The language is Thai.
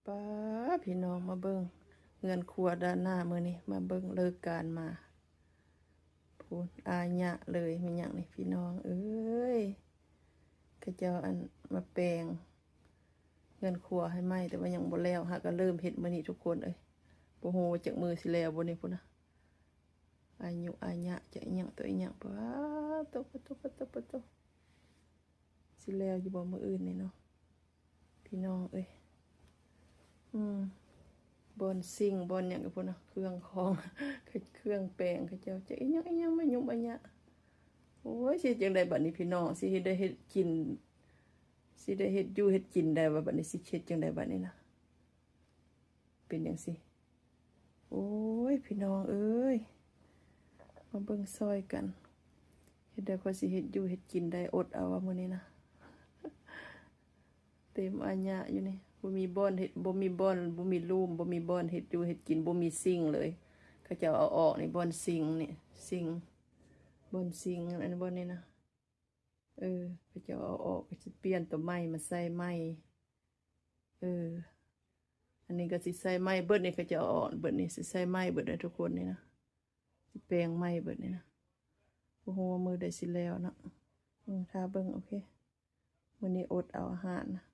ป้าพี่น้องมาเบิ่งเงินครัวด้านหน้ามือนี้มาเบิ่งเลิกการมาพูนอาญะเลยมีอย่างนี้พี่น้องเอ้ยก็เจ้าอันมาแปลงเงินครัวให้ไหมแต่ว่ายังบ่แล้วฮะก็เริ่มเฮ็ดมื้อนี้ทุกคนเอ้ยบ่ฮู้ว่าจากมือสิแล้วบ่นี่พุ่นนะอายุอาญะจะอีหยังตัวอีหยังป้าตะสิแล้วอยู่บ่มื้ออื่นนี่เนาะพี่น้องเอ้ยบอนซิงบอนอย่างกับพวกนะเครื่องของเครื่องแปลงเขาเจ้าจะอีหยังไม่ยุ่งอันเนี้ยโอ้ยสิจังได้บัดนี้พี่น้องสิได้เฮ็ดกินสิได้เฮ็ดอยู่เฮ็ดกินได้ว่าบัดนี้สิเฮ็ดจังได้บัดนี้นะเป็นจังซี่โอ้ยพี่น้องเอ้ยมาเบิ่งซอยกันเฮ็ดได้ก็สิเฮ็ดอยู่เฮ็ดกินได้อดเอาว่ามื้อนี้นะเต็มอันยะอยู่นี่บ่มีบ่อนเฮ็ดบ่มีบ่อนบ่มีรูมบ่มีบ่อนเฮ็ดอยู่เฮ็ดกินบ่มีซิงเลยเขาจะเอาออกนี่บ่อนซิงนี่ซิงบ่อนซิงอันบ่อนนี่นะเขาจะเอาออกก็สิเปลี่ยนตัวไม้มาใส่ไม้อันนี้ก็สิใส่ไม้เบิดนี่เขาจะเอาออกเบิดนี่สิใส่ไม้เบิดได้ทุกคนนี่นะสิแปลงไม้เบิดนี่นะโอ้โหมือได้สิแล้วเนาะถ้าเบิ่งโอเคมื้อนี้อดเอาอาหารนะ